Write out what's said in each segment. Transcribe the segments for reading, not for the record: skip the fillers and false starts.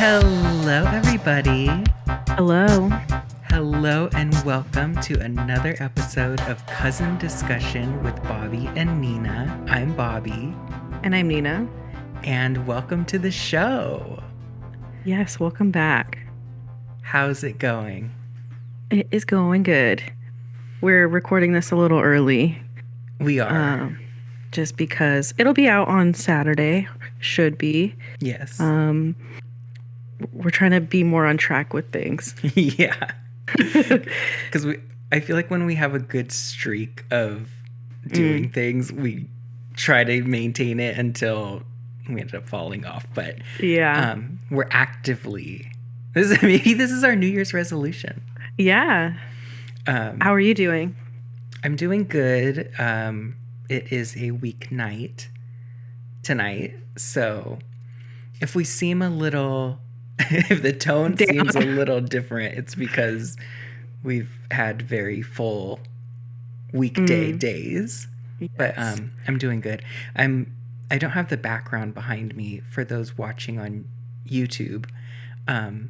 Hello, everybody. Hello. Hello, and welcome to another episode of Cousin Discussion with Bobby and Nina. I'm Bobby. And I'm Nina. And welcome to the show. Yes, welcome back. How's it going? It is going good. We're recording this a little early. We are. Just because it'll be out on Saturday. Should be. Yes. We're trying to be more on track with things. Yeah. Because I feel like when we have a good streak of doing things, we try to maintain it until we end up falling off. But yeah, we're actively. Maybe this is our New Year's resolution. Yeah. How are you doing? I'm doing good. It is a weeknight tonight, so if we seem a little. If the tone seems a little different, it's because we've had very full weekday days. Yes. But I'm doing good. I don't have the background behind me for those watching on YouTube. And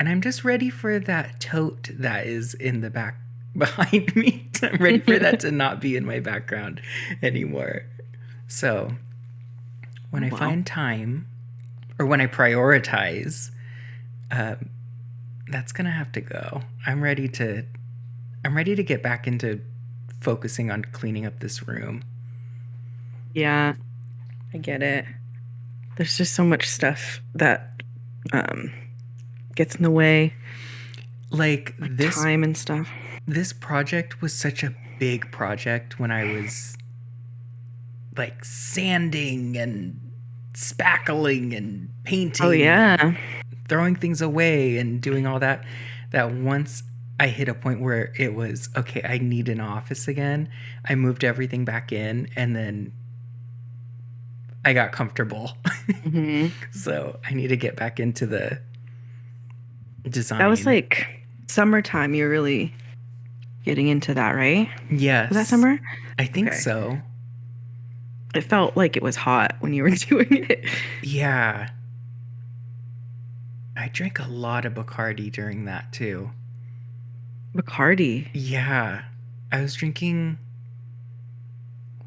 I'm just ready for that tote that is in the back behind me. I'm ready for that to not be in my background anymore. So when I find time, or when I prioritize, that's gonna have to go. I'm ready to get back into focusing on cleaning up this room. Yeah, I get it. There's just so much stuff that gets in the way. Like this time and stuff. This project was such a big project when I was like sanding and spackling and painting. Oh yeah. Throwing things away and doing all that once I hit a point where it was okay, I need an office again, I moved everything back in and then I got comfortable. So I need to get back into the design. That was like summertime. You're really getting into that, right? Yes. Was that summer? I think so. It felt like it was hot when you were doing it. Yeah. I drank a lot of Bacardi during that too. Bacardi? Yeah. I was drinking...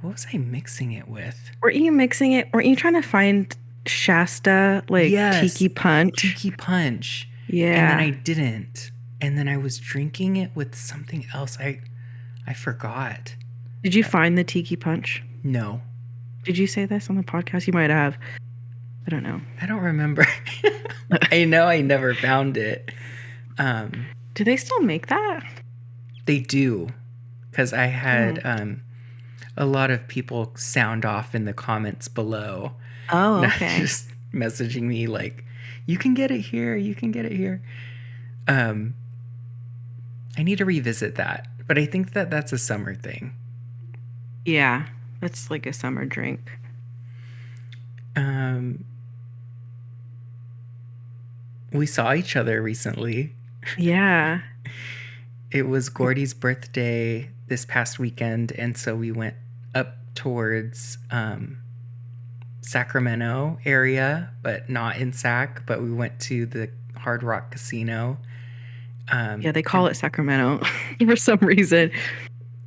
What was I mixing it with? Weren't you mixing it? Weren't you trying to find Shasta, like Tiki Punch? Tiki Punch. Yeah. And then I didn't. And then I was drinking it with something else. I forgot. Did you find the Tiki Punch? No. Did you say this on the podcast? You might have. I don't know. I don't remember. I know I never found it. Do they still make that? They do. Because I had a lot of people sound off in the comments below. Oh, okay. Just messaging me like, you can get it here. You can get it here. I need to revisit that. But I think that's a summer thing. Yeah. That's like a summer drink. We saw each other recently. Yeah. It was Gordy's birthday this past weekend, and so we went up towards Sacramento area, but not in Sac, but we went to the Hard Rock Casino. Yeah, they call it Sacramento for some reason.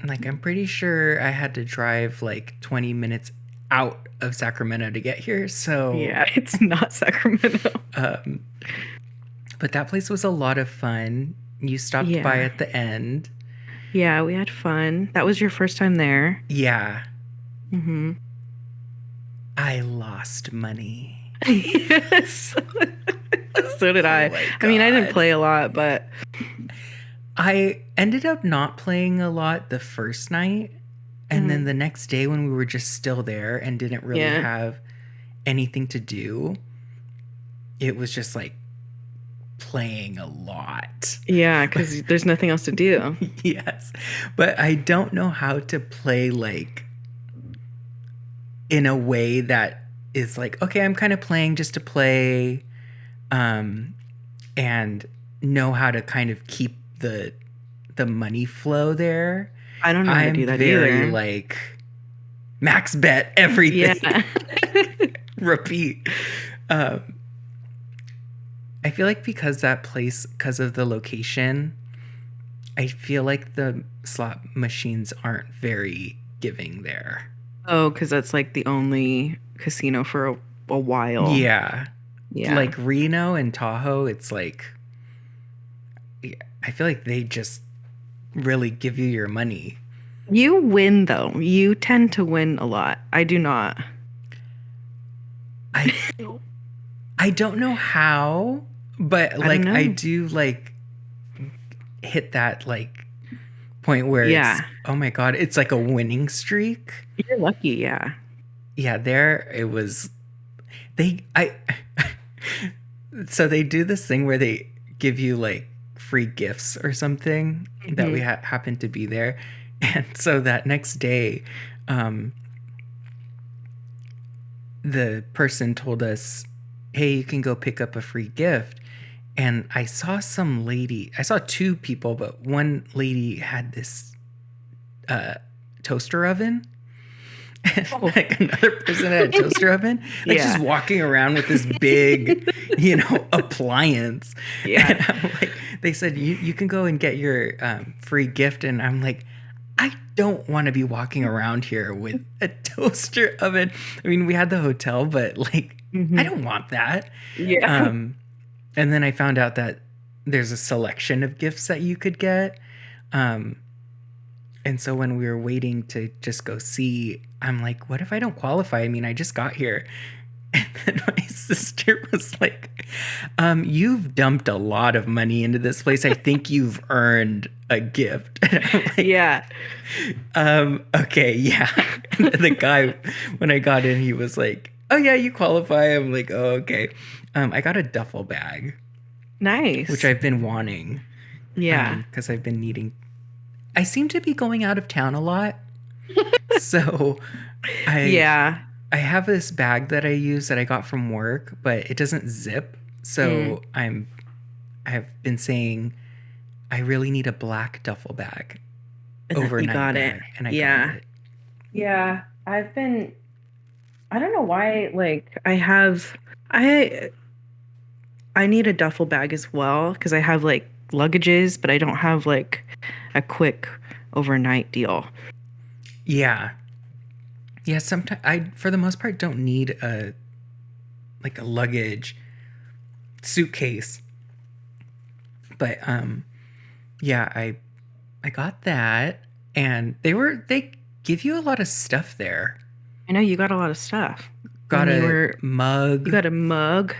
Like, I'm pretty sure I had to drive like 20 minutes out of Sacramento to get here. So yeah, it's not Sacramento. But that place was a lot of fun. You stopped by at the end. Yeah, we had fun. That was your first time there. Yeah. I lost money. Yes. So did I. I mean, I didn't play a lot, but I ended up not playing a lot the first night. And then the next day when we were just still there and didn't really have anything to do, it was just like playing a lot. Yeah, because there's nothing else to do. Yes. But I don't know how to play like in a way that is like, okay, I'm kind of playing just to play, and know how to kind of keep the money flow there. I don't know how to do that very, either. Like, max bet everything. Yeah. Repeat. I feel like because that place, because of the location, I feel like the slot machines aren't very giving there. Oh, because that's like the only casino for a while. Yeah. Yeah. Like Reno and Tahoe, it's like, I feel like they just really give you your money. You win though. You tend to win a lot. I do not. I I don't know how, but I don't like I know. do like hit that like point where it's, Yeah. oh my god, it's like a winning streak. You're lucky, yeah. Yeah, there it was. They I so they do this thing where they give you like free gifts or something that we Mhm. happen to be there, and so that next day, um, the person told us, "Hey, you can go pick up a free gift." And I saw some lady. I saw two people, but one lady had this uh, toaster oven. And Oh. like another person had a toaster oven, like just Yeah. walking around with this big, appliance. And Yeah. I'm like, they said, you can go and get your free gift. And I'm like, I don't want to be walking around here with a toaster oven. I mean, we had the hotel, but like, I Mhm. don't want that. Yeah. Um, and then I found out that there's a selection of gifts that you could get. Um, and so when we were waiting to just go see, I'm like, what if I don't qualify? I mean, I just got here. And then my sister was like, you've dumped a lot of money into this place. I think you've earned a gift. And I'm like, Yeah. okay, yeah. And then the guy, when I got in, he was like, oh yeah, you qualify. I'm like, oh, okay. I got a duffel bag, Nice. which I've been wanting. Yeah. Because I've been needing. I seem to be going out of town a lot. So Yeah. I have this bag that I use that I got from work, but it doesn't zip. So I've been saying I really need a black duffel bag, And then you overnight got it. bag, and I Yeah. got it. Yeah. I don't know why, like, I need a duffel bag as well because I have like luggages, but I don't have like a quick overnight deal. Yeah. Yeah, sometimes I for the most part don't need a luggage suitcase. But yeah, I got that, and they give you a lot of stuff there. I know you got a lot of stuff. Got And a mug, you got a mug.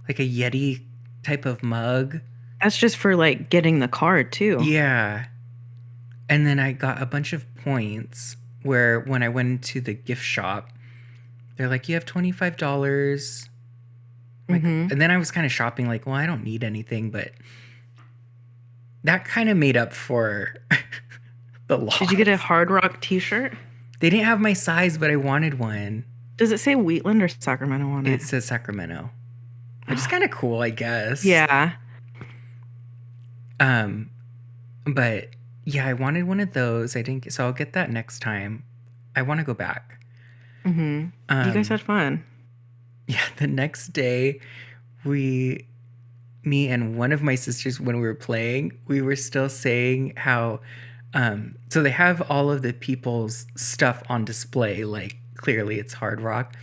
like a Yeti type of mug. That's just for like getting the card too. Yeah. And then I got a bunch of points where when I went into the gift shop, they're like, you have $25. Like, Mhm. and then I was kind of shopping, like, well, I don't need anything, but that kind of made up for the loss. Did you get a Hard Rock t-shirt? They didn't have my size, but I wanted one. Does it say Wheatland or Sacramento on It it? says Sacramento, which is kind of cool, I guess. Yeah. But yeah, I wanted one of those. I didn't get, so I'll get that next time. I want to go back. Mhm. You guys had fun. Yeah, the next day, me and one of my sisters, when we were playing, we were still saying how, so they have all of the people's stuff on display, like clearly it's Hard Rock.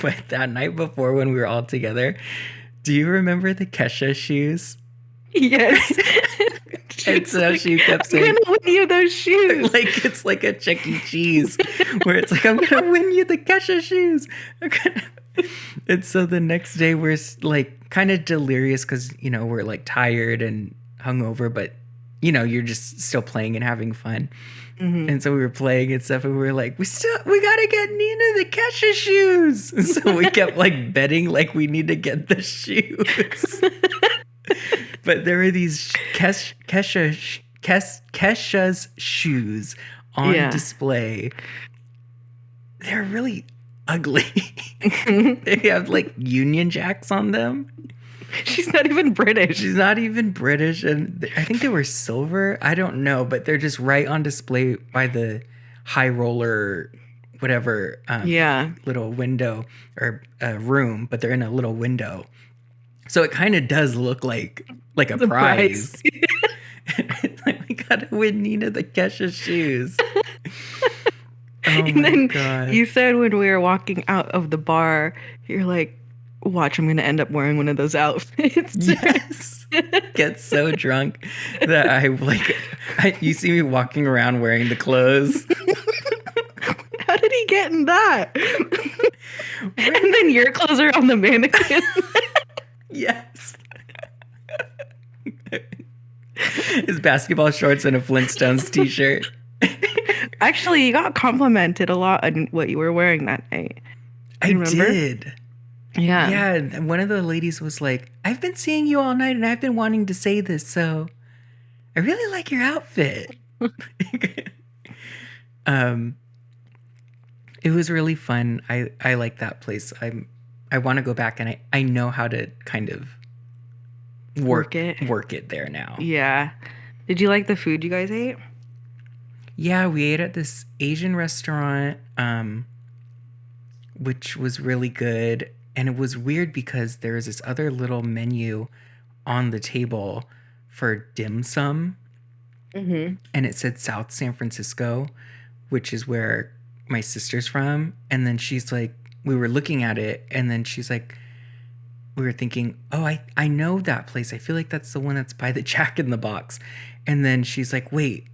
But that night before when we were all together, do you remember the Kesha shoes? Yes. And so she kept saying, I'm gonna win you those shoes. like it's like a Chuck E. Cheese, where it's like, I'm gonna win you the Kesha shoes. And so the next day we're like kind of delirious because we're like tired and hungover, but you're just still playing and having fun. Mhm. And so we were playing and stuff, and we were like, we gotta get Nina the Kesha shoes. And so we kept like betting like we need to get the shoes. But there were these Kesha's shoes on display. They're really ugly. They have like Union Jacks on them. She's not even British. She's not even British, and I think they were silver. I don't know, but they're just right on display by the high roller, whatever. Yeah. Little window or room, but they're in a little window. So it kind of does look like a The prize. prize. It's like we gotta win Nina the Kesha shoes. Oh And my then god. you said when we were walking out of the bar, you're like, watch, I'm gonna end up wearing one of those outfits. Yes. Get so drunk that you see me walking around wearing the clothes. How did he get in that? And then your clothes are on the mannequin. Yes. His basketball shorts and a Flintstones t-shirt. Actually, you got complimented a lot on what you were wearing that night. I remember? did. Yeah. Yeah, and one of the ladies was like, I've been seeing you all night and I've been wanting to say this, so I really like your outfit. It was really fun. I like that place. I want to go back, and I know how to kind of work it there now. Yeah. Did you like the food you guys ate? Yeah, we ate at this Asian restaurant, which was really good. And it was weird because there was this other little menu on the table for dim sum. Mm-hmm. And it said South San Francisco, which is where my sister's from. And then she's like, we were looking at it, and then she's like, we were thinking, oh, I know that place. I feel like that's the one that's by the Jack in the Box. And then she's like, wait,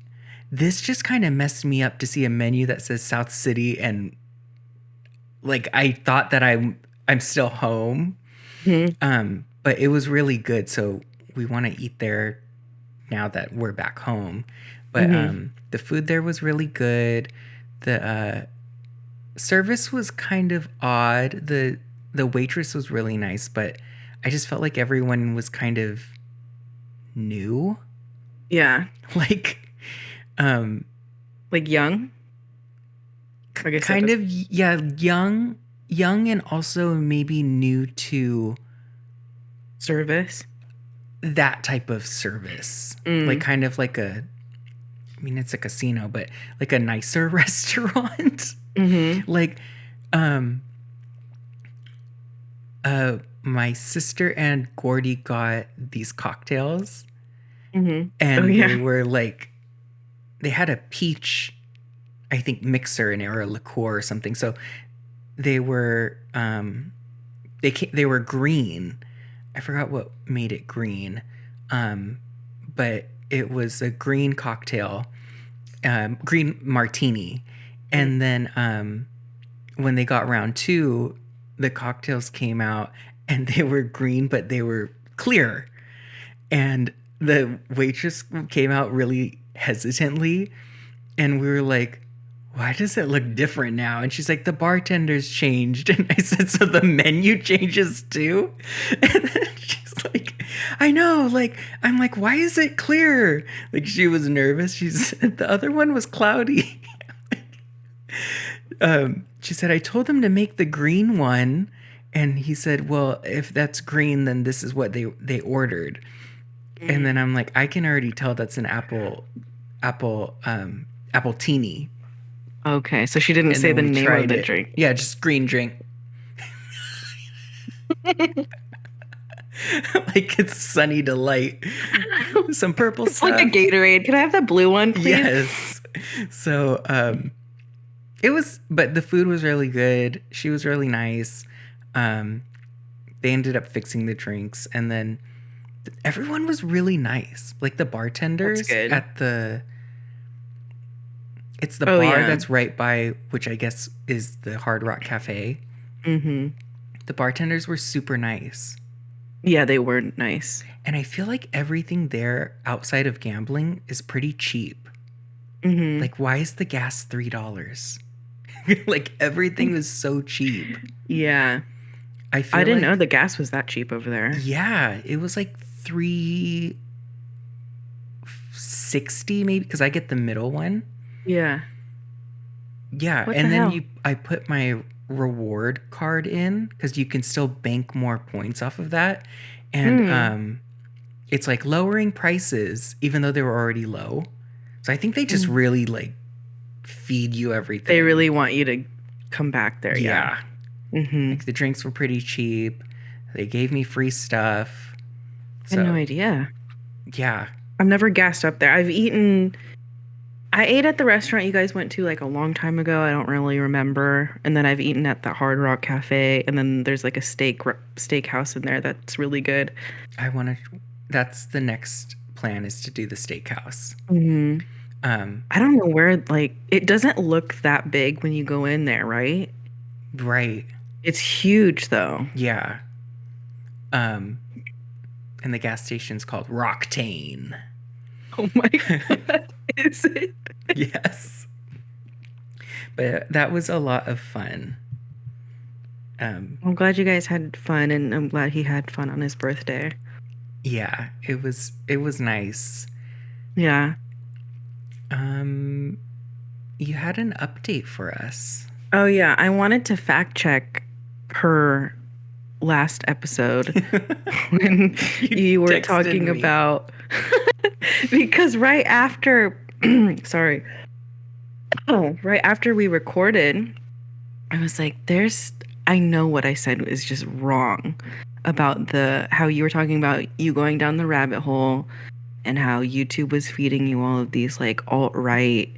this just kind of messed me up to see a menu that says South City, and like I thought that I'm still home. Mm-hmm. But it was really good, so we want to eat there now that we're back home. But the food there was really good. The service was kind of odd. The waitress was really nice, but I just felt like everyone was kind of new. Yeah. Like young? I guess kind of, yeah, young and also maybe new to service. That type of service. Like kind of like it's a casino, but like a nicer restaurant. Mm-hmm. Like my sister and Gordy got these cocktails. Mm-hmm. And they were like, they had a peach, I think, mixer in it, or a liqueur or something. So they were they were green. I forgot what made it green, but it was a green cocktail, green martini. And then when they got round two, the cocktails came out and they were green, but they were clear. And the waitress came out really hesitantly, and we were like, why does it look different now? And she's like, the bartender's changed. And I said, so the menu changes too? And then she's like, I know. Like, I'm like, why is it clear? Like, she was nervous. She said the other one was cloudy. She said, I told them to make the green one. And he said, well, if that's green, then this is what they ordered. And then I'm like, I can already tell that's an appletini. Okay, so she didn't say the name of the drink. Yeah, just green drink. Like it's Sunny Delight. Some purple it's stuff. Like a Gatorade. Can I have the blue one, please? Yes. So it was, but the food was really good. She was really nice. They ended up fixing the drinks, and then everyone was really nice. Like the bartenders at the... It's the bar that's right by, which I guess is the Hard Rock Cafe. Mm-hmm. The bartenders were super nice. Yeah, they were nice. And I feel like everything there outside of gambling is pretty cheap. Mm-hmm. Like, why is the gas $3? Like, everything is so cheap. Yeah. I didn't know the gas was that cheap over there. Yeah, it was like $3.60 maybe, because I get the middle one. Yeah. Yeah, and then I put my reward card in because you can still bank more points off of that. And it's like lowering prices even though they were already low. So I think they just really like feed you everything. They really want you to come back there. Yeah. Mm-hmm. Like the drinks were pretty cheap. They gave me free stuff. I had no idea. Yeah. I've never gassed up there. I ate at the restaurant you guys went to like a long time ago. I don't really remember. And then I've eaten at the Hard Rock Cafe. And then there's like a steakhouse in there that's really good. That's the next plan, is to do the steakhouse. Mm-hmm. I don't know where, like, it doesn't look that big when you go in there, right? Right. It's huge though. Yeah. And the gas station's called Roctane. Oh my God. Is it? Yes. But that was a lot of fun. I'm glad you guys had fun, and I'm glad he had fun on his birthday. Yeah, it was nice. Yeah. You had an update for us. Oh yeah, I wanted to fact check her last episode when you were talking about because right after right after we recorded, I was like, I know what I said is just wrong about how you were talking about you going down the rabbit hole and how YouTube was feeding you all of these like alt-right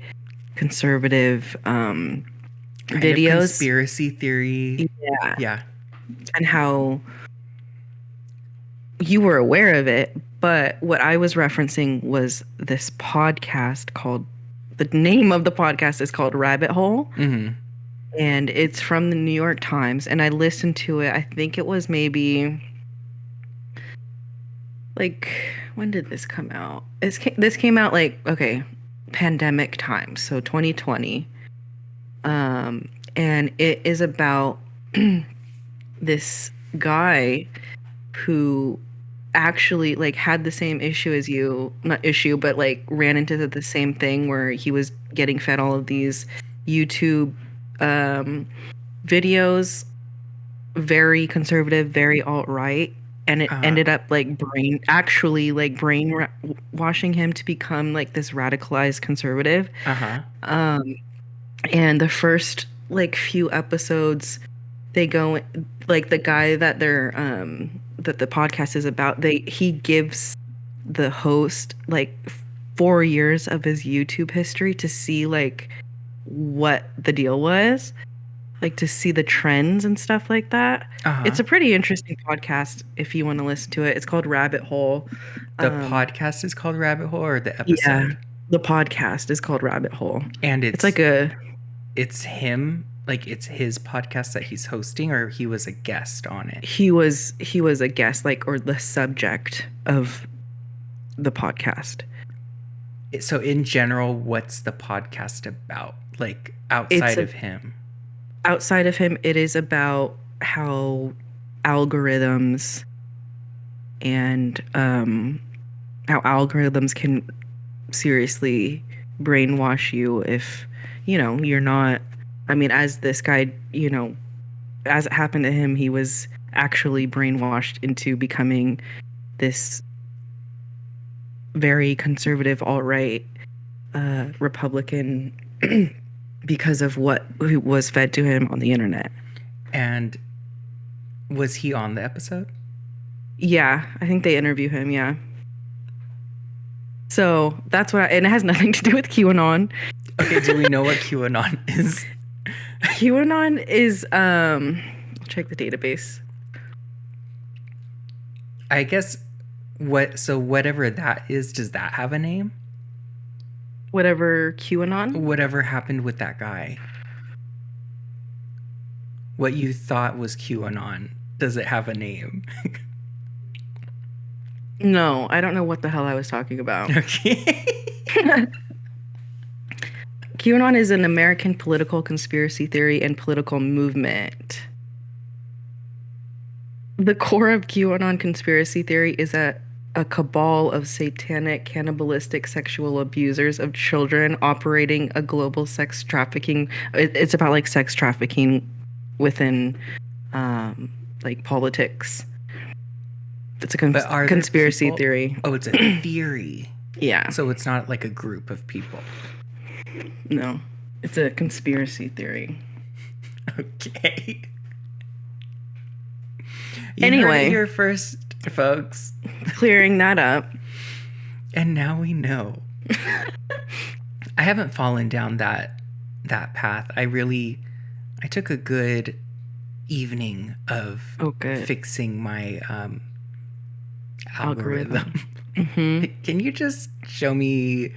conservative videos, conspiracy theory. Yeah. And how you were aware of it, but what I was referencing was this podcast the name of the podcast is called Rabbit Hole. Mm-hmm. And it's from the New York Times, and I listened to it. I think it was maybe like, when did this come out? This came out like, okay, pandemic time, so 2020. And it is about this guy who actually like had the same issue as you, not issue, but like ran into the same thing where he was getting fed all of these YouTube videos, very conservative, very alt-right, and it ended up like brainwashing him to become like this radicalized conservative. And the first like few episodes, they go like the guy that that the podcast is about, he gives the host like 4 years of his YouTube history to see like what the deal was, like to see the trends and stuff like that. It's a pretty interesting podcast if you want to listen to it. It's called Rabbit Hole. The podcast is called Rabbit Hole, or the episode? Yeah, the podcast is called Rabbit Hole. And it's him, like it's his podcast that he's hosting, or he was a guest on it? He was a guest, like, or the subject of the podcast. So in general, what's the podcast about? Like outside of him? Outside of him, it is about how algorithms and how algorithms can seriously brainwash you if, you're not, I mean, as this guy, as it happened to him, he was actually brainwashed into becoming this very conservative, alt-right Republican because of what was fed to him on the internet. And was he on the episode? Yeah, I think they interview him, yeah. So that's and it has nothing to do with QAnon. Okay, do we know what QAnon is? QAnon is, I'll check the database. I guess, whatever that is, does that have a name? Whatever QAnon? Whatever happened with that guy. What you thought was QAnon, does it have a name? No, I don't know what the hell I was talking about. Okay. QAnon is an American political conspiracy theory and political movement. The core of QAnon conspiracy theory is that a cabal of satanic, cannibalistic sexual abusers of children operating a global sex trafficking. It's about like sex trafficking within like politics. It's a conspiracy theory. Oh, it's a theory. Yeah. So it's not like a group of people. No, it's a conspiracy theory. Okay. You heard it Anyway, here first, folks. clearing that up. And now we know. I haven't fallen down that path. I took a good evening of Oh, good. fixing my Algorithm. algorithm. Can you just show me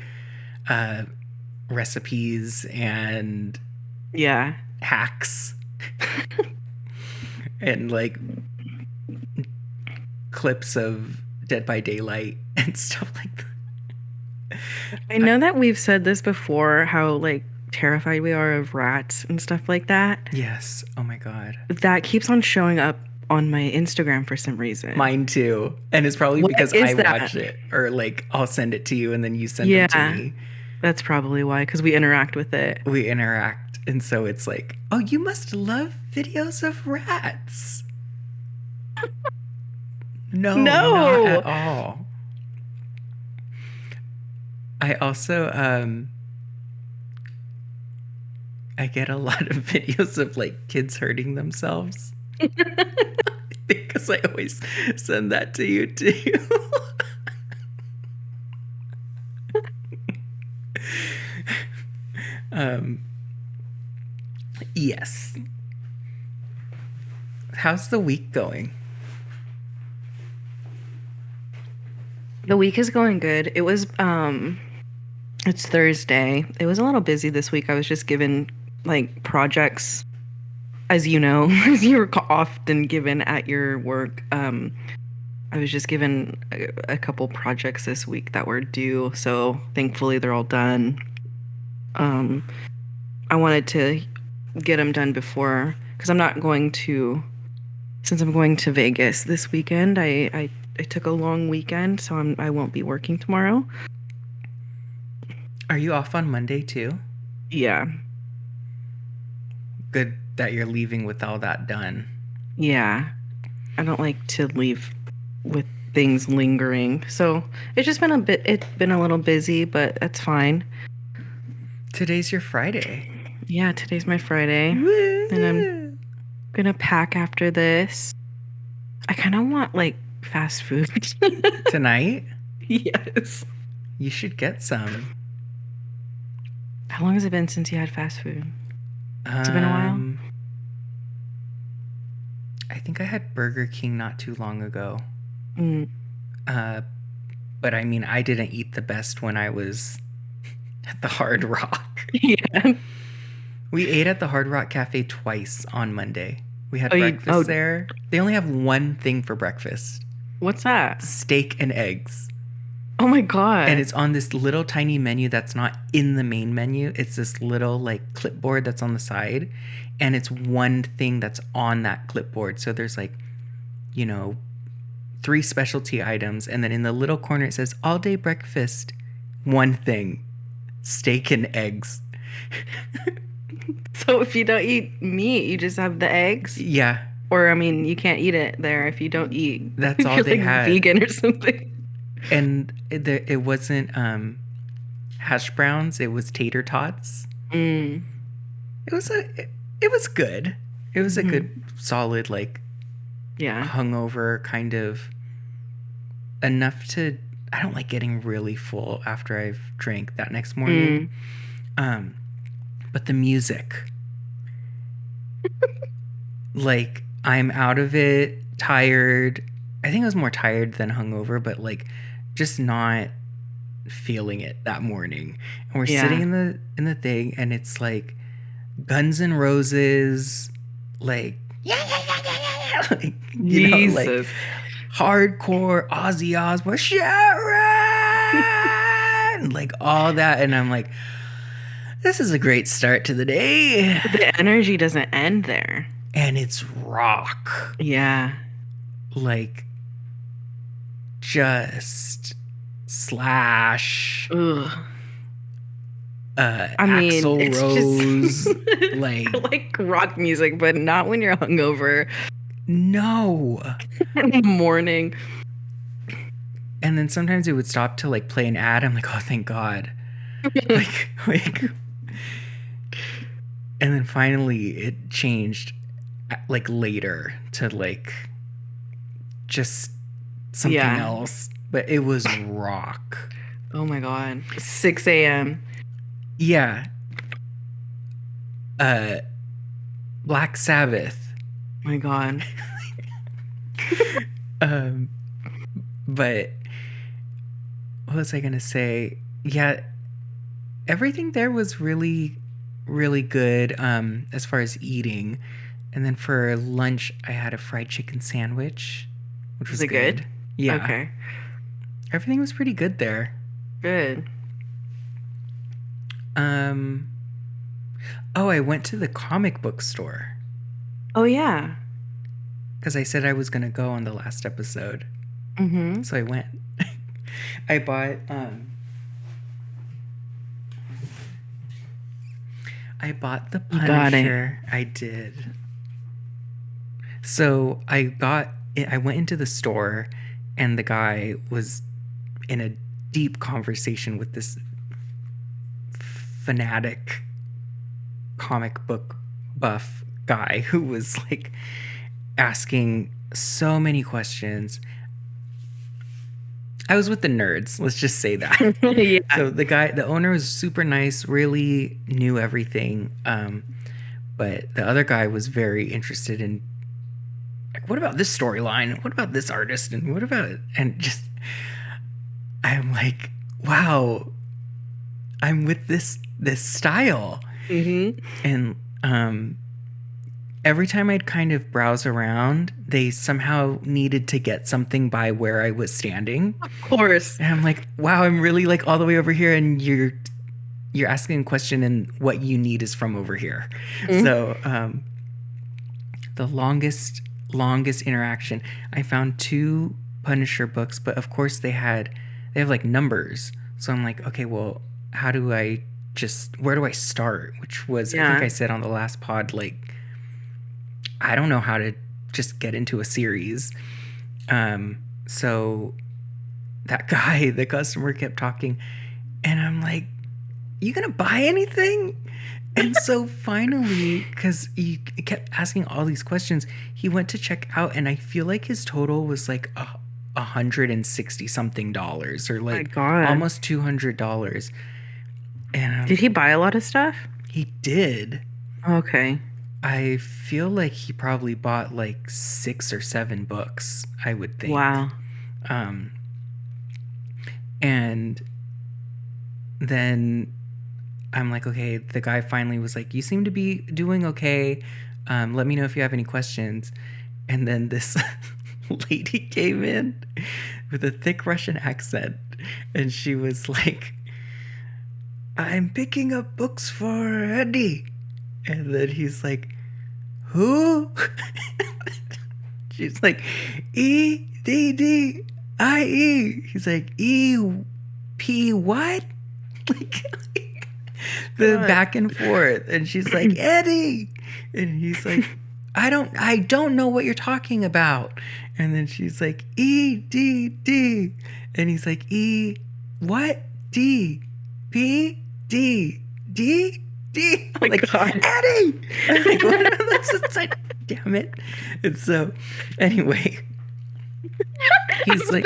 recipes and Yeah. hacks and like clips of Dead by Daylight and stuff like that? I know that we've said this before, how like terrified we are of rats and stuff like that. Yes. Oh my God. That keeps on showing up on my Instagram for some reason. Mine too. And it's probably What because is I that? watch it, or like I'll send it to you and then you send them Yeah. to me. That's probably why, because we interact with it. We interact. And so it's like, oh, you must love videos of rats. No, No. not at all. I also I get a lot of videos of like kids hurting themselves. Because I always send that to you too. Yes. How's the week going? The week is going good. It was it's Thursday. It was a little busy this week. I was just given like projects, as you know, as you're often given at your work. I was just given a couple projects this week that were due, so thankfully they're all done. I wanted to get them done before, because I'm not going to, since I'm going to Vegas this weekend. I took a long weekend, so I won't be working tomorrow. Are you off on Monday too? Yeah. Good that you're leaving with all that done. Yeah. I don't like to leave with things lingering. So it's been a little busy, but that's fine. Today's your Friday. Yeah, today's my Friday. And I'm gonna pack after this. I kind of want like fast food. Tonight? Yes. You should get some. How long has it been since you had fast food? Has it been a while? I think I had Burger King not too long ago. Mm. But I mean, I didn't eat the best when I was at the Hard Rock. Yeah. We ate at the Hard Rock Cafe twice on Monday. We had breakfast there. They only have one thing for breakfast. What's that? Steak and eggs. Oh my God. And it's on this little tiny menu that's not in the main menu. It's this little like clipboard that's on the side. And it's one thing that's on that clipboard. So there's like, 3 specialty items. And then in the little corner, it says all day breakfast. One thing. Steak and eggs. So if you don't eat meat, you just have the eggs? Yeah. Or, I mean, you can't eat it there if you don't eat. That's if all you're they like had. vegan or something. And it wasn't hash browns. It was tater tots. Mm. It was good. It was a good, solid, like, Yeah. hungover kind of, enough to, I don't like getting really full after I've drank that next morning. But the music, like, I'm out of it, tired. I think I was more tired than hungover, but like just not feeling it that morning. And we're sitting in the thing, and it's like Guns N' Roses, like like, like hardcore Ozzy Osbourne, Sharon, like all that, and I'm like, this is a great start to the day. But the energy doesn't end there. And it's rock. Yeah. Like, just Slash. Ugh. Axl it's Rose. just like, I like rock music, but not when you're hungover no. in the morning. And then sometimes it would stop to like play an ad. I'm like, oh, thank God. like, and then finally it changed like later to like just something Yeah. else. But it was rock. Oh my god. 6 a.m. Yeah. Black Sabbath. My god. But what was I gonna say? Yeah, everything there was really, really good. As far as eating, and then for lunch, I had a fried chicken sandwich, which was Was it good? Yeah, Okay. everything was pretty good there. Good. Oh, I went to the comic book store Oh yeah. because I said I was gonna go on the last episode, Mm-hmm. so I went. I bought the You got it. Punisher. I did. So I went into the store, and the guy was in a deep conversation with this fanatic comic book buff guy who was like asking so many questions. I was with the nerds, let's just say that. Yeah. So the owner was super nice, really knew everything. But the other guy was very interested in, like, what about this storyline? What about this artist? And what about it? And just, I'm like, wow, I'm with this style. Mm-hmm. And every time I'd kind of browse around, they somehow needed to get something by where I was standing. Of course. And I'm like, wow, I'm really like all the way over here, and you're asking a question, and what you need is from over here. Mhm. So the longest interaction, I found 2 Punisher books, but of course they have like numbers. So I'm like, okay, well, where do I start? Which was, I think Yeah. I said on the last pod, like, I don't know how to just get into a series. So that guy, the customer, kept talking, and I'm like, you gonna buy anything? And so finally, because he kept asking all these questions, he went to check out, and I feel like his total was like $160 something, or like God. almost $200. And Did he buy a lot of stuff? he did. Okay. I feel like he probably bought like 6 or 7 books, I would think. Wow. And then I'm like, okay, the guy finally was like, you seem to be doing okay. Let me know if you have any questions. And then this lady came in with a thick Russian accent, and she was like, I'm picking up books for Eddie. And then he's like, who? She's like, EDDIE. He's like, EP what? Like, the God. back and forth. And she's like, Eddie. And he's like, I don't know what you're talking about. And then she's like, EDD. And he's like, E what? D P D D D. my Like, God. Eddie. I'm like, what? Like, damn it. And so anyway, he's like,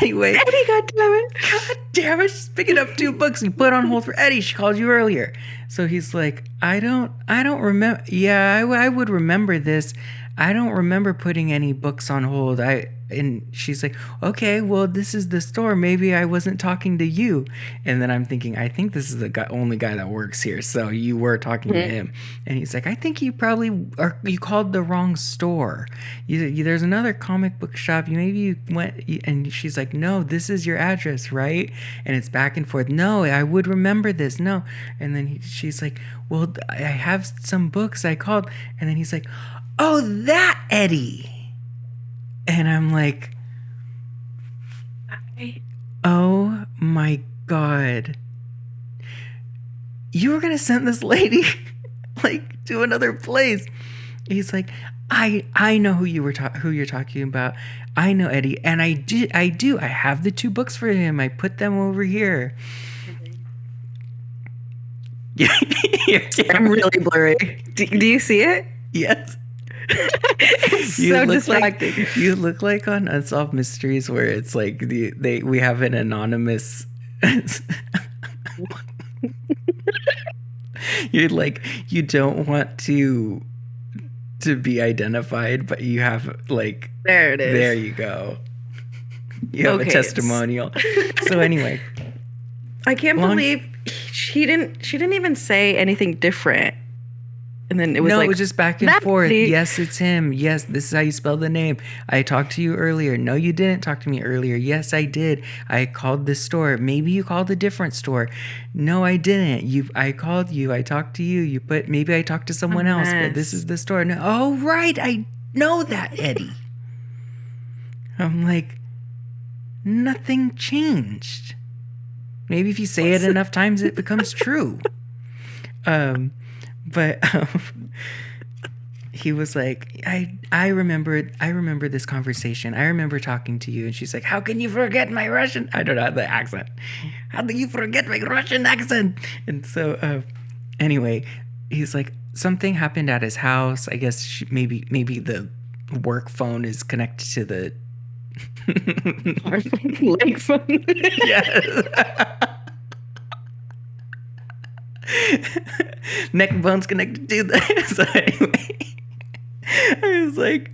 anyway, Eddie, God damn it. God damn it, she's picking up 2 books. He put on hold for Eddie. She called you earlier. So he's like, I don't remember. Yeah, I would remember this. I don't remember putting any books on hold. And she's like, okay, well, this is the store. Maybe I wasn't talking to you. And then I'm thinking, I think this is the only guy that works here. So you were talking to him. And he's like, I think you called the wrong store. There's another comic book shop. You went. And she's like, no, this is your address, right? And it's back and forth. No, I would remember this. No. And then she's like, well, I have some books I called. And then he's like, oh, that Eddie. And I'm like, oh my God. You were going to send this lady like to another place. He's like, I know who you're talking about. I know Eddie. And I do. I have the 2 books for him. I put them over here. Yeah. I'm really blurry. Do you see it? Yes. It's You so look distracting. like you look like on Unsolved Mysteries where it's like we have an anonymous. You're like you don't want to be identified, but you have like There it is. there you go. You have a Okay, testimonial. So anyway, I can't Long- believe she didn't even say anything different. And then it was no, like it was just back and "That forth. dude." Yes, it's him. Yes, this is how you spell the name. I talked to you earlier. No, you didn't talk to me earlier. Yes, I did. I called this store. Maybe you called a different store. No, I didn't. I called you. I talked to you. You put maybe I talked to someone else, but this mess. is the store. No, oh right, I know that, Eddie. I'm like, nothing changed. Maybe if you say it enough times, it becomes true. But he was like, I remember this conversation. I remember talking to you, and she's like, how can you forget my Russian? I don't know the accent. How do you forget my Russian accent? And so, anyway, he's like, something happened at his house. I guess maybe the work phone is connected to the Our leg phone. yes. Neck bone's connected to that. So anyway, I was like,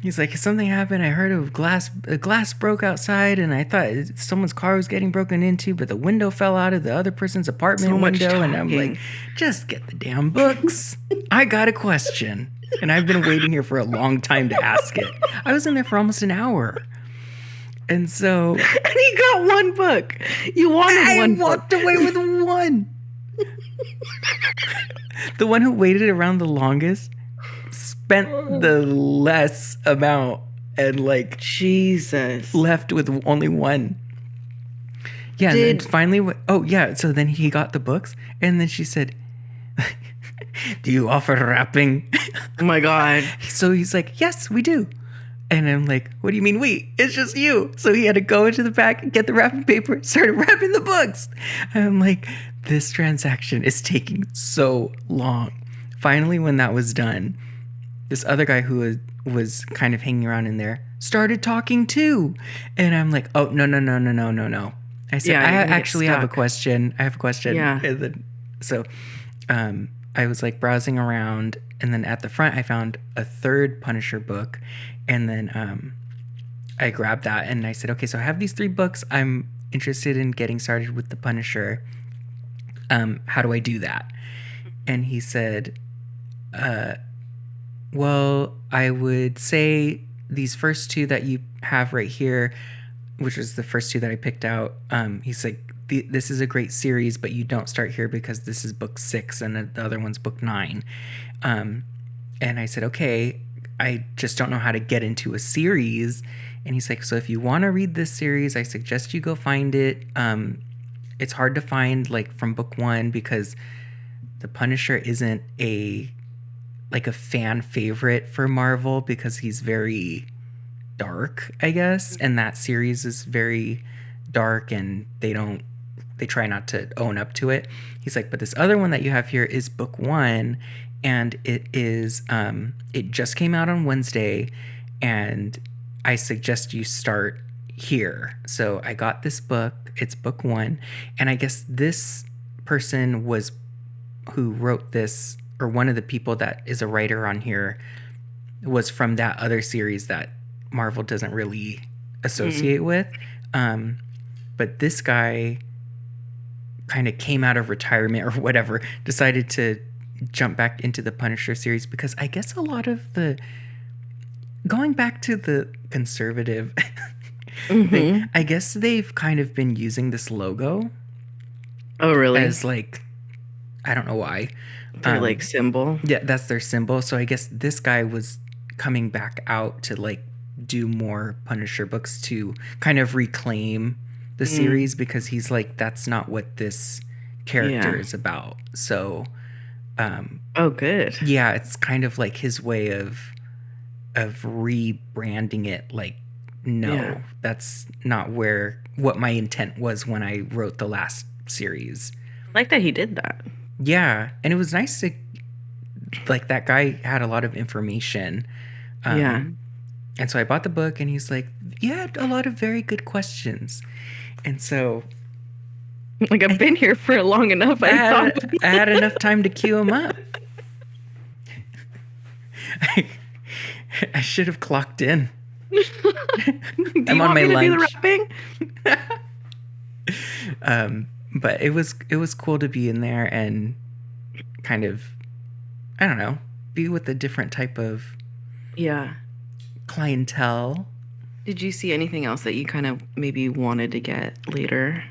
he's like, something happened. I heard a glass broke outside, and I thought someone's car was getting broken into, but the window fell out of the other person's apartment So much window. And I'm talking. like, just get the damn books. I got a question, and I've been waiting here for a long time to ask it. I was in there for almost an hour. And so And he got one book. You wanted one I walked away with one. The one who waited around the longest spent the less amount and like Jesus. left with only one. Yeah, and then finally, oh yeah, so then he got the books, and then she said, do you offer wrapping? Oh my God. So he's like, yes, we do. And I'm like, what do you mean we? It's just you. So he had to go into the back, get the wrapping paper, started wrapping the books. And I'm like, this transaction is taking so long. Finally, when that was done, this other guy who was kind of hanging around in there started talking too. And I'm like, oh, no. I said, Yeah, I you're gonna get actually have a stuck. question. Yeah. And then, so I was like browsing around, and then at the front I found a third Punisher book, and then I grabbed that and I said, okay, so I have these 3 books. I'm interested in getting started with the Punisher. How do I do that? And he said, well, I would say these first 2 that you have right here, which was the first 2 that I picked out. He's like, this is a great series, but you don't start here because this is book 6 and the other one's book 9. And I said, okay, I just don't know how to get into a series. And he's like, so if you want to read this series, I suggest you go find it. It's hard to find like from book 1 because the Punisher isn't a fan favorite for Marvel because he's very dark, I guess. And that series is very dark, and they try not to own up to it. He's like, but this other one that you have here is book 1, and it is it just came out on Wednesday, and I suggest you start here. So I got this book. It's book 1, and I guess this person who wrote this, or one of the people that is a writer on here, was from that other series that Marvel doesn't really associate with. But this guy kind of came out of retirement or whatever, decided to jump back into the Punisher series because I guess a lot of going back to the conservative thing, I guess they've kind of been using this logo. Oh, really? As like, I don't know why. Their like symbol. Yeah, that's their symbol. So I guess this guy was coming back out to like do more Punisher books to kind of reclaim the series because he's like, that's not what this character is about. So oh, good. Yeah, it's kind of like his way of rebranding it. Like, no, that's not what my intent was when I wrote the last series. I like that he did that. Yeah, and it was nice to like that guy had a lot of information. Yeah. And so I bought the book, and he's like, "You had a lot of very good questions." And so Like I've been here for long enough. I I thought. had enough time to queue him up. I, I should have clocked in. Do I'm you on want my me to do the lunch. wrapping? But it was cool to be in there and kind of, I don't know, be with a different type of Yeah. clientele. Did you see anything else that you kind of maybe wanted to get later?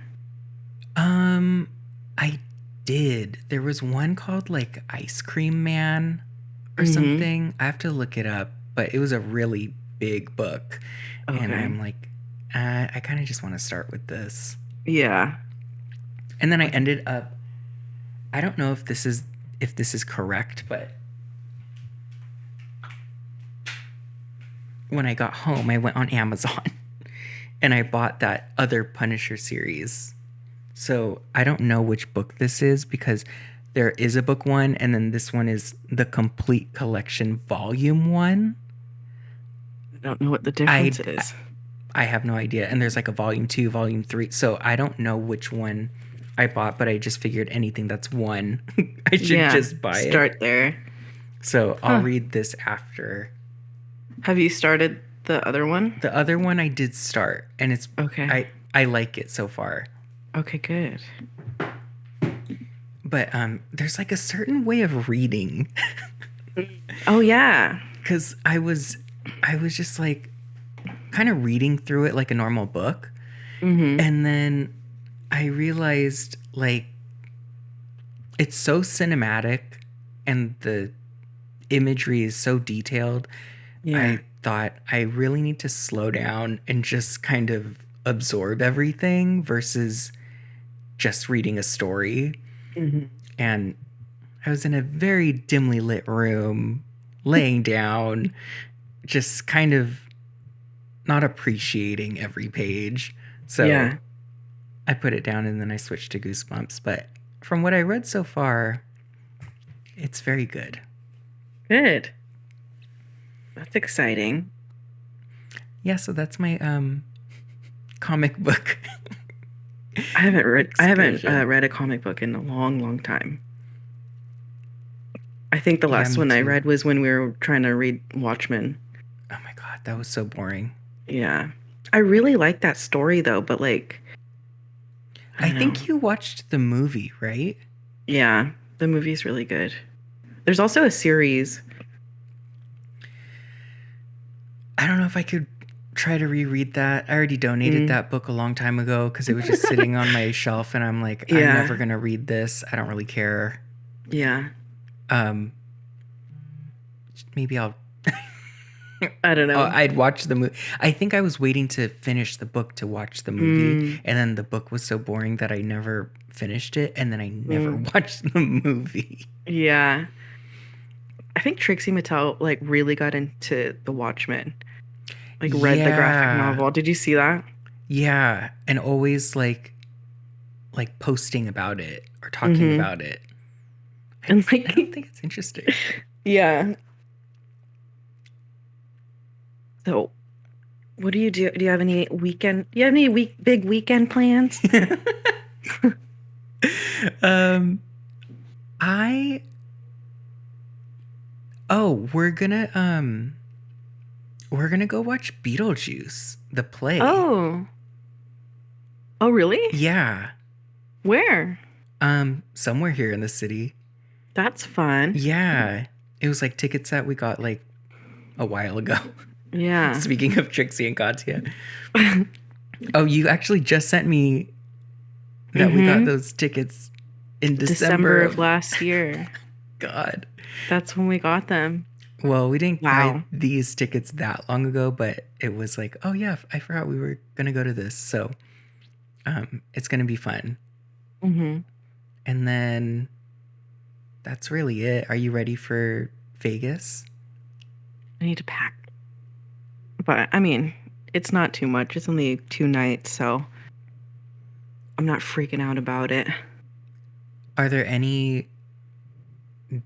I did. There was one called like Ice Cream Man or Mhm. something. I have to look it up, but it was a really big book. And Okay. I'm like, I kind of just want to start with this. Yeah. And then I ended up, I don't know if this is correct, but when I got home, I went on Amazon and I bought that other Punisher series. So I don't know which book this is, because there is a book one, and then this one is the complete collection volume one. I don't know what the difference is. I have no idea. And there's like a volume 2, volume 3. So I don't know which one I bought, but I just figured anything that's one, I should just buy it. Start there. So I'll read this after. Have you started the other one? The other one I did start, and it's Okay. I like it so far. Okay, good. But there's like a certain way of reading. Oh yeah. Cuz I was just like kind of reading through it like a normal book. Mm-hmm. And then I realized like it's so cinematic and the imagery is so detailed. Yeah. I thought I really need to slow down and just kind of absorb everything versus just reading a story. Mm-hmm. And I was in a very dimly lit room, laying down, just kind of not appreciating every page. So Yeah. I put it down and then I switched to Goosebumps. But from what I read so far, it's very good. Good. That's exciting. Yeah, so that's my comic book. I haven't excursion. read a comic book in a long, long time. I think the Yeah, last me one I too. read was when we were trying to read Watchmen. Oh my god, that was so boring. Yeah. I really like that story though, but like I don't know. think you watched the movie, right? Yeah, the movie's really good. There's also a series. I don't know if I could try to reread that. I already donated that book a long time ago because it was just sitting on my shelf, and I'm like, I'm Yeah. never gonna read this. I don't really care. Yeah. Maybe I'll. I don't know. I'd watch the movie. I think I was waiting to finish the book to watch the movie, and then the book was so boring that I never finished it, and then I never watched the movie. Yeah. I think Trixie Mattel like really got into The Watchmen. Like read the graphic Yeah. novel. Did you see that? Yeah, and always like posting about it or talking about it. And I like don't think it's interesting. yeah. So what do you do? Do you have any big weekend plans? We're gonna go watch Beetlejuice, the play. Oh. Oh, really? Yeah. Where? Somewhere here in the city. That's fun. Yeah. It was like tickets that we got like a while ago. Yeah. Speaking of Trixie and Katya. Oh, you actually just sent me that we got those tickets in December of last year. God. That's when we got them. Well, we didn't Wow. buy these tickets that long ago, but it was like, oh yeah, I forgot we were gonna go to this. So it's gonna be fun. Mm-hmm. And then that's really it. Are you ready for Vegas? I need to pack. But I mean, it's not too much. It's only 2 nights, so I'm not freaking out about it. Are there any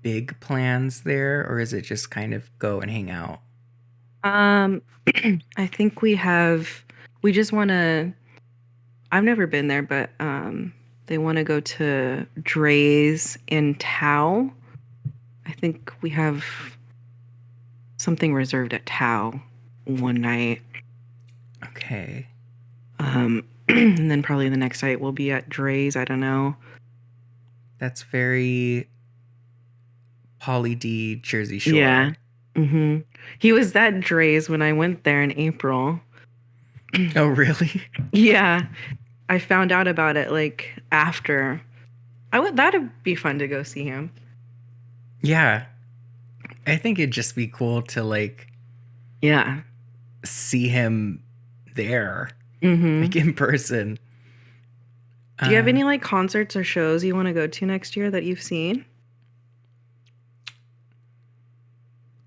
big plans there, or is it just kind of go and hang out? Um, I think we just want to, I've never been there, but they want to go to Dre's in Tao. I think we have something reserved at Tao one night. Okay. And then probably the next night we'll be at Dre's. I don't know. That's very Polly D, Jersey Shore. Yeah. He was at Dre's when I went there in April. Oh, really? Yeah. I found out about it like after. That'd be fun to go see him. Yeah. I think it'd just be cool to like Yeah. see him there, Mm-hmm. like in person. Do you have any like concerts or shows you want to go to next year that you've seen?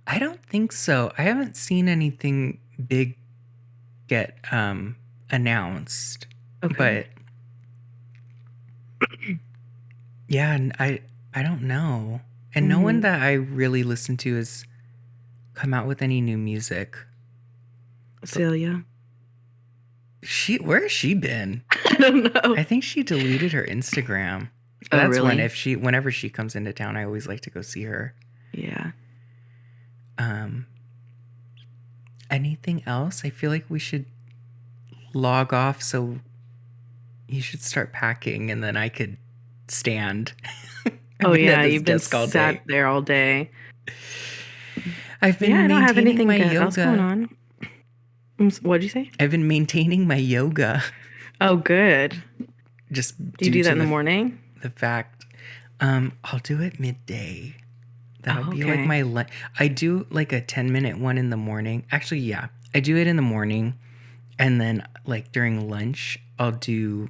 I don't think so. I haven't seen anything big get announced. Okay. But yeah, I don't know. And no one that I really listen to has come out with any new music. Celia. Where has she been? I don't know. I think she deleted her Instagram. Oh, That's really? whenever she comes into town, I always like to go see her. Yeah. Anything else? I feel like we should log off, so you should start packing and then I could stand. Oh yeah, this you've been desk all sat day. there all day. I've been Yeah, I don't have maintaining anything my else going yoga. on. What'd you say? I've been maintaining my yoga. Oh, good. Just Do you do that in the morning? The fact, I'll do it midday. That'll be like okay. my lunch. I do like a 10-minute one in the morning. Actually, yeah, I do it in the morning, and then like during lunch, I'll do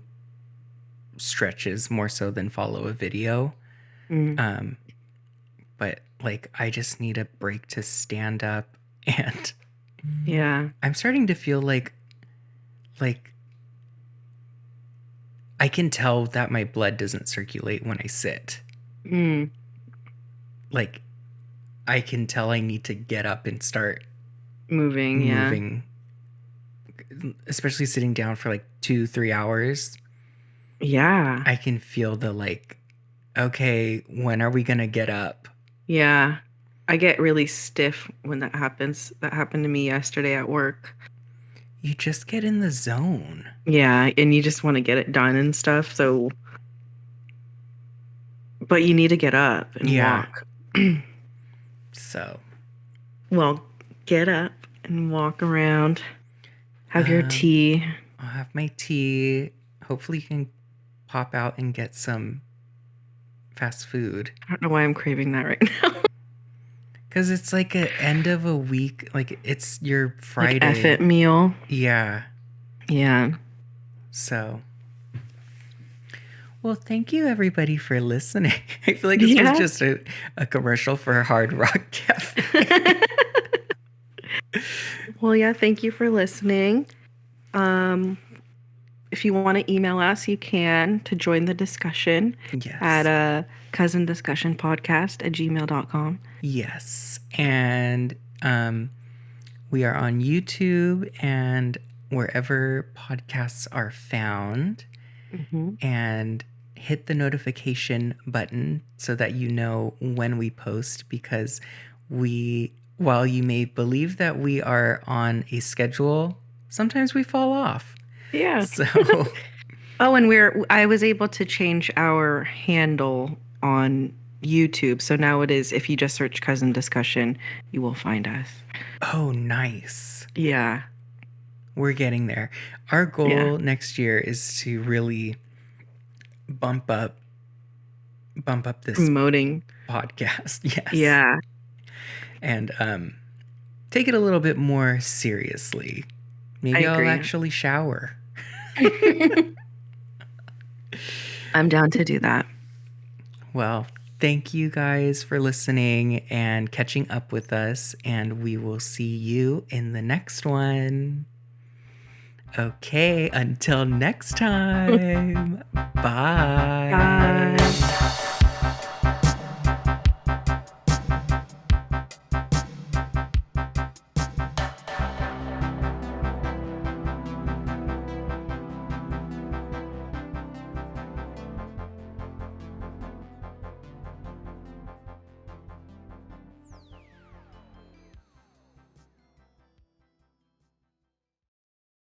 stretches more so than follow a video. Mm. But like I just need a break to stand up, and Yeah. I'm starting to feel like I can tell that my blood doesn't circulate when I sit. Mm. Like I can tell I need to get up and start Moving. moving, especially sitting down for like 2-3 hours. Yeah. I can feel the like, okay, when are we gonna get up? Yeah. I get really stiff when that happens. That happened to me yesterday at work. You just get in the zone. Yeah, and you just want to get it done and stuff. So, but you need to get up and walk. So, Well, get up and walk around. Have your tea. I'll have my tea. Hopefully, you can pop out and get some fast food. I don't know why I'm craving that right now. Because it's like an end of a week. Like it's your Friday. Like F-it meal. Yeah. Yeah. So, well, thank you everybody for listening. I feel like this was just a commercial for Hard Rock Cafe. Well, yeah, thank you for listening. If you want to email us, you can to join the discussion at cousindiscussionpodcast@gmail.com. Yes. And we are on YouTube and wherever podcasts are found. And hit the notification button so that you know when we post, because while you may believe that we are on a schedule, sometimes we fall off. Yeah. So oh, and I was able to change our handle on YouTube. So now it is, if you just search Cousin Discussion, you will find us. Oh, nice. Yeah. We're getting there. Our goal next year is to really bump up this promoting podcast. Yes. Yeah. And take it a little bit more seriously. Maybe I'll actually shower. I'm down to do that. Well, thank you guys for listening and catching up with us, and we will see you in the next one. Okay, until next time. Bye. Bye.